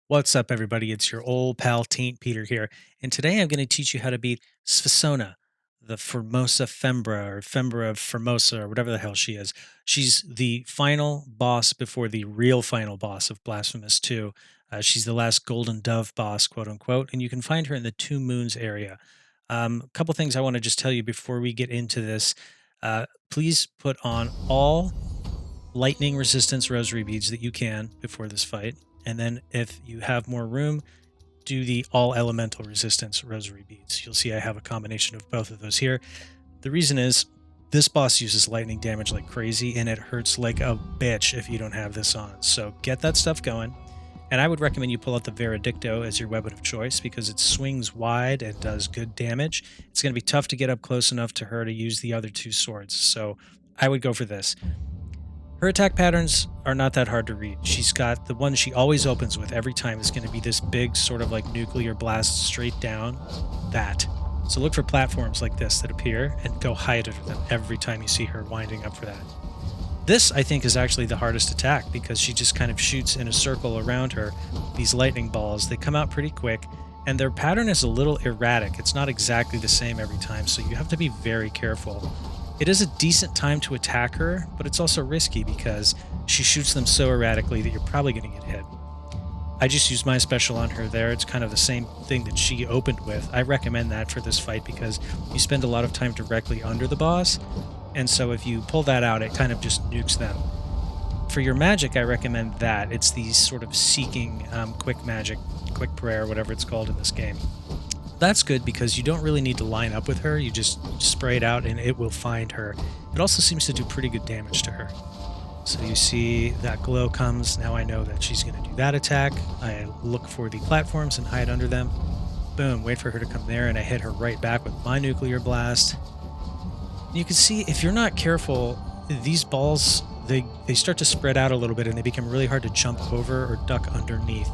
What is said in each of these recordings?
What's up, everybody? It's your old pal Taint Peter here, and today I'm going to teach you how to beat Svsona, the Fermosa Fembra or Fembra of Fermosa or whatever the hell she is. She's the final boss before the real final boss of Blasphemous 2. She's the last Golden Dove boss, quote unquote, and you can find her in the Two Moons area. A couple things I want to just tell you before we get into this. Please put on all lightning resistance rosary beads that you can before this fight. And then if you have more room, do the all elemental resistance rosary beads. You'll see I have a combination of both of those here. The reason is this boss uses lightning damage like crazy and it hurts like a bitch if you don't have this on. So get that stuff going. And I would recommend you pull out the Veredicto as your weapon of choice because it swings wide and does good damage. It's going to be tough to get up close enough to her to use the other two swords. So I would go for this. Her attack patterns are not that hard to read. She's got the one she always opens with every time is going to be this big sort of like nuclear blast straight down. That. So look for platforms like this that appear and go hide under them every time you see her winding up for that. This, I think, is actually the hardest attack because she just kind of shoots in a circle around her. These lightning balls, they come out pretty quick and their pattern is a little erratic. It's not exactly the same every time, so you have to be very careful. It is a decent time to attack her, but it's also risky because she shoots them so erratically that you're probably going to get hit. I just used my special on her there. It's kind of the same thing that she opened with. I recommend that for this fight because you spend a lot of time directly under the boss, and so if you pull that out, it kind of just nukes them. For your magic, I recommend that. It's the sort of seeking quick magic, quick prayer, whatever it's called in this game. That's good because you don't really need to line up with her. You just spray it out and it will find her. It also seems to do pretty good damage to her. So you see that glow comes. Now I know that she's going to do that attack. I look for the platforms and hide under them. Boom, wait for her to come there and I hit her right back with my nuclear blast. You can see if you're not careful, these balls, they start to spread out a little bit and they become really hard to jump over or duck underneath.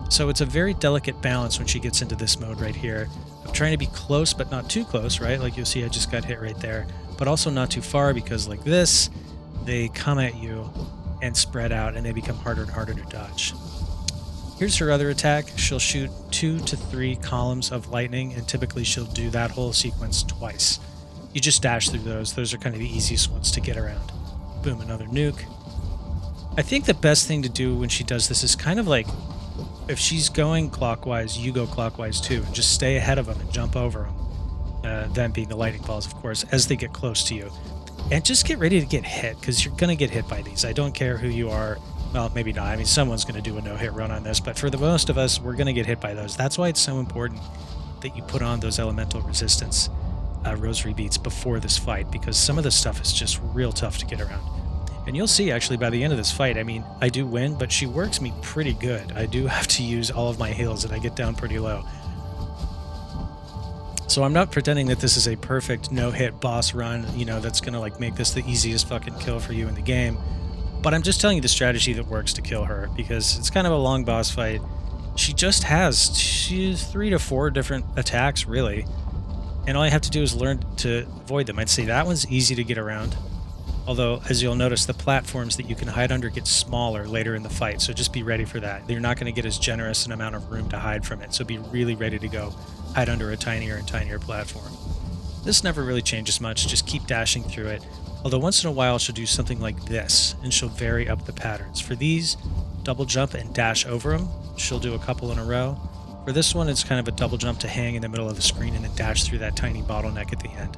So it's a very delicate balance when she gets into this mode right here of trying to be close but not too close, right? Like you'll see I just got hit right there, but also not too far because like this, they come at you and spread out and they become harder and harder to dodge. Here's her other attack. She'll shoot 2 to 3 columns of lightning and typically she'll do that whole sequence twice. You just dash through those. Those are kind of the easiest ones to get around. Boom, another nuke. I think the best thing to do when she does this is kind of like if she's going clockwise, you go clockwise too, and just stay ahead of them and jump over them. Them being the lightning balls, of course, as they get close to you. And just get ready to get hit, because you're going to get hit by these. I don't care who you are. Well, maybe not. I mean, someone's going to do a no-hit run on this, but for the most of us, we're going to get hit by those. That's why it's so important that you put on those elemental resistance rosary beads before this fight, because some of this stuff is just real tough to get around. And you'll see, actually, by the end of this fight, I mean, I do win, but she works me pretty good. I do have to use all of my heals, and I get down pretty low. So I'm not pretending that this is a perfect no-hit boss run, you know, that's going to, like, make this the easiest fucking kill for you in the game. But I'm just telling you the strategy that works to kill her, because it's kind of a long boss fight. She's 3 to 4 different attacks, really. And all I have to do is learn to avoid them. I'd say that one's easy to get around. Although, as you'll notice, the platforms that you can hide under get smaller later in the fight, so just be ready for that. You're not going to get as generous an amount of room to hide from it, so be really ready to go hide under a tinier and tinier platform. This never really changes much, just keep dashing through it. Although once in a while she'll do something like this, and she'll vary up the patterns. For these, double jump and dash over them. She'll do a couple in a row. For this one, it's kind of a double jump to hang in the middle of the screen and then dash through that tiny bottleneck at the end.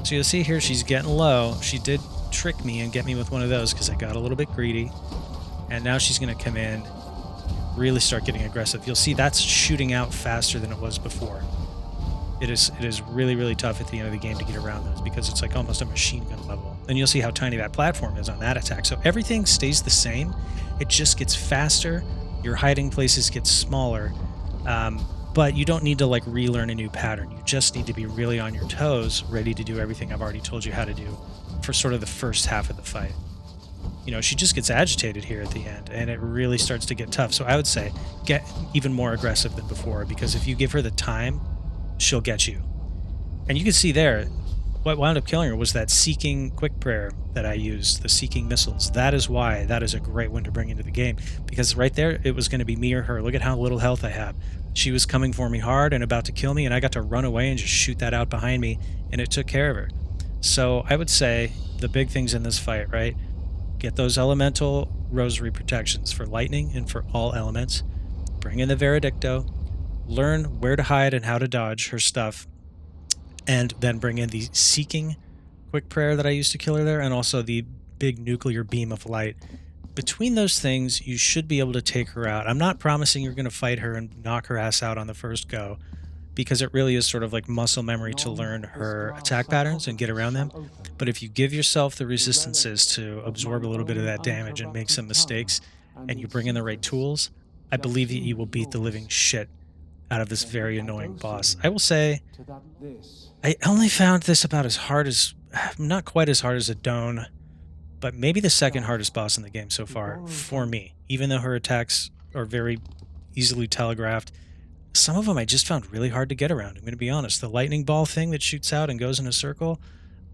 So you'll see here she's getting low. She did trick me and get me with one of those because I got a little bit greedy. And now she's going to come in, really start getting aggressive. You'll see that's shooting out faster than it was before. It is really, really tough at the end of the game to get around those because it's like almost a machine gun level. And you'll see how tiny that platform is on that attack. So everything stays the same. It just gets faster. Your hiding places get smaller. But you don't need to like relearn a new pattern. You just need to be really on your toes, ready to do everything I've already told you how to do for sort of the first half of the fight. You know, she just gets agitated here at the end, and it really starts to get tough. So I would say get even more aggressive than before, because if you give her the time, she'll get you. And you can see there, what wound up killing her was that seeking quick prayer that I used, the seeking missiles. That is why that is a great one to bring into the game, because right there it was going to be me or her. Look at how little health I have. She was coming for me hard and about to kill me, and I got to run away and just shoot that out behind me, and it took care of her. So I would say the big things in this fight, right? Get those elemental rosary protections for lightning and for all elements. Bring in the Veredicto. Learn where to hide and how to dodge her stuff, and then bring in the seeking quick prayer that I used to kill her there, and also the big nuclear beam of light. Between those things, you should be able to take her out. I'm not promising you're going to fight her and knock her ass out on the first go, because it really is sort of like muscle memory to Anon, learn this her glass attack patterns and get sarcophagus around them. shall open. But if you give yourself the The relic resistances to of my absorb a little bit of own that damage and make uncorrupted some tongue mistakes, and and you its bring in the right secrets tools, I shall believe that soon you be will beat the living yours. shit out of this Then if very I annoying go boss. soon I will say to that this I only found this about as hard as, not quite as hard as a Doan, but maybe the second stuff hardest boss in the game so he far borrows for from me. Even though her attacks are very easily telegraphed, some of them I just found really hard to get around. I'm going to be honest. The lightning ball thing that shoots out and goes in a circle,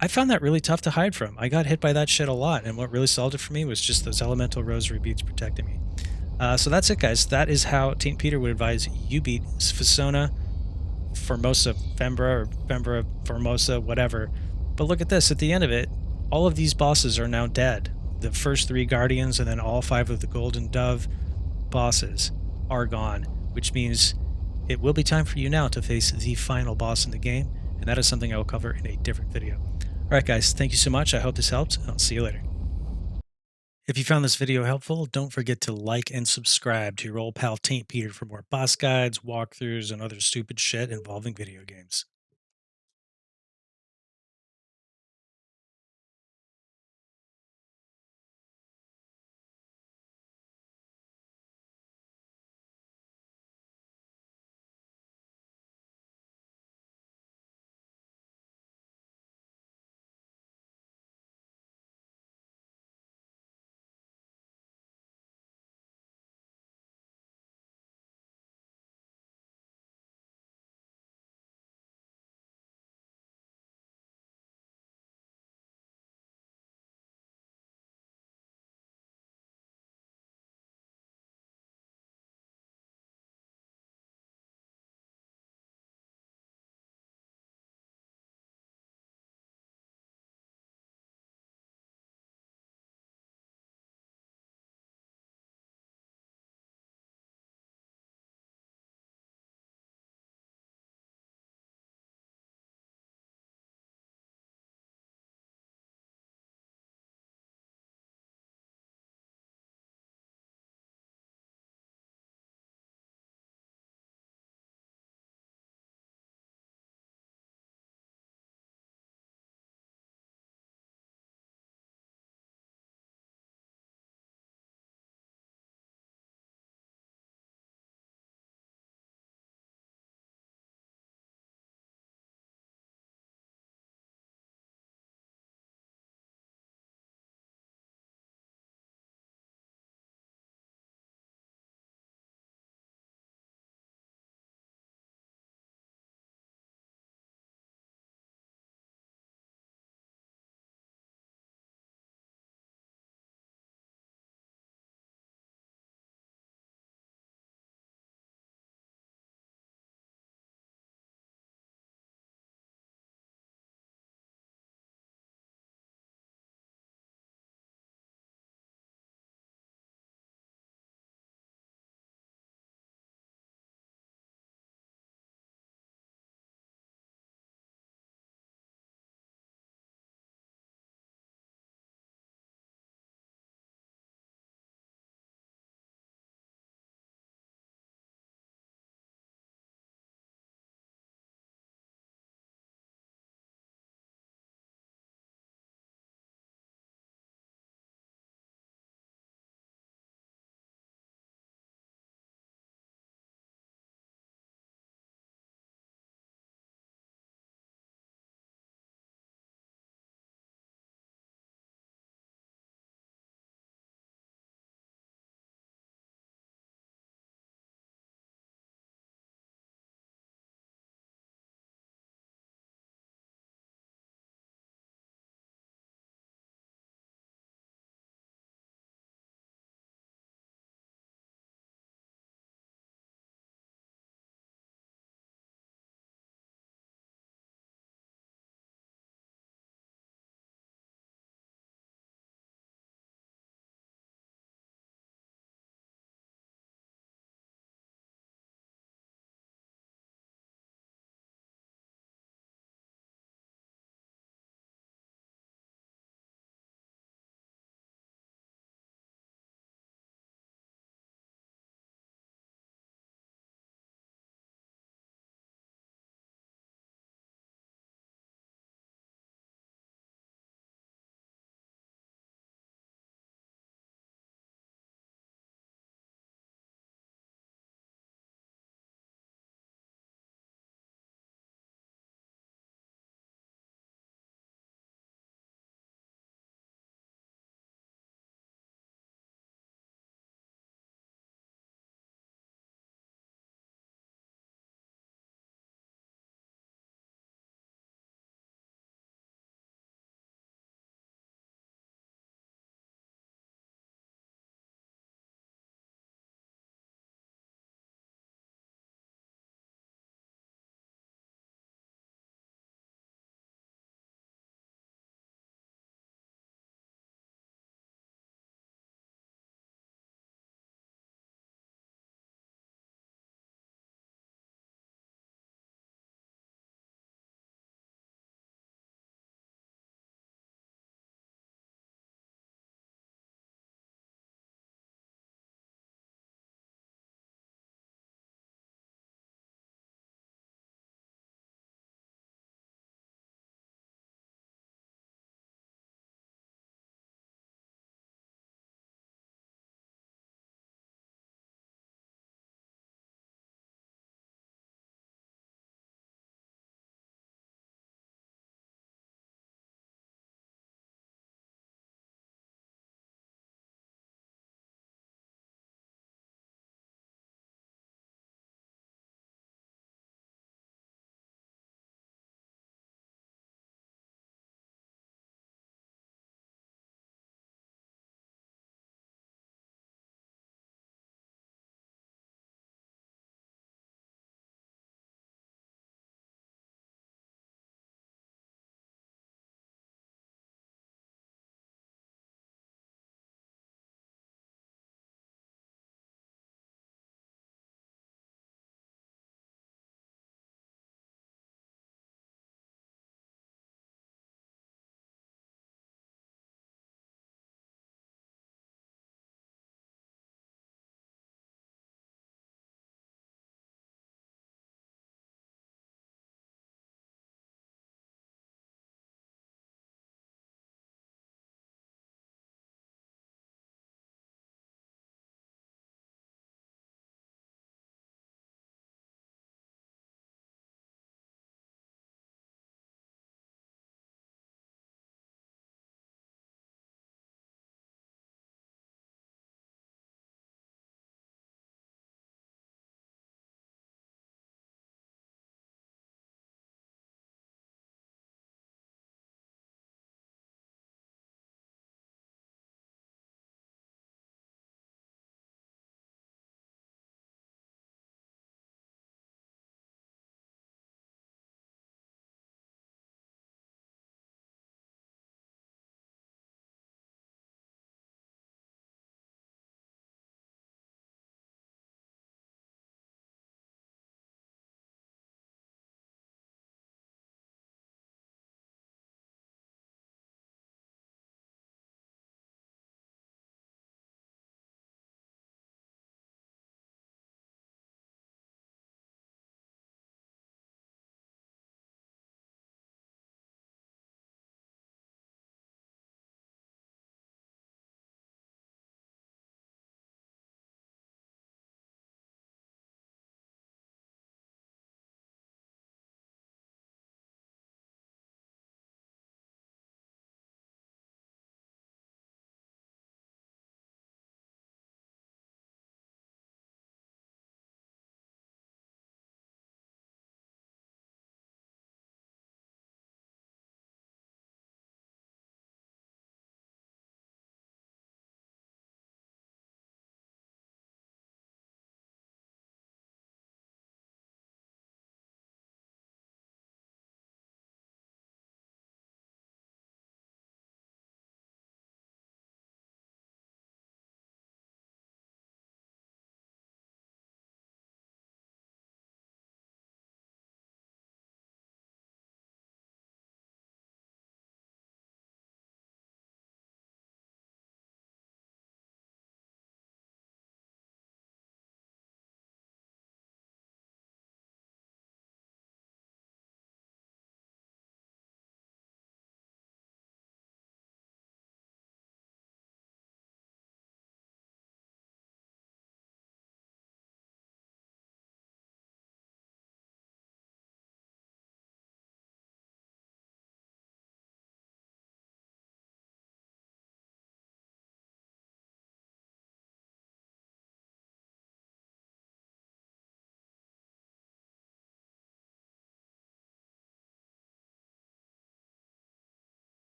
I found that really tough to hide from. I got hit by that shit a lot, and what really solved it for me was just those elemental rosary beads protecting me. So that's it, guys. That is how Taint Peter would advise you beat Svsona, Formosa Fembra, or Fembra Formosa, whatever. But look at this. At the end of it, all of these bosses are now dead. The first three Guardians and then all five of the Golden Dove bosses are gone, which means it will be time for you now to face the final boss in the game, and that is something I will cover in a different video. All right, guys, thank you so much. I hope this helped, and I'll see you later. If you found this video helpful, don't forget to like and subscribe to your old pal Taint Peter for more boss guides, walkthroughs, and other stupid shit involving video games.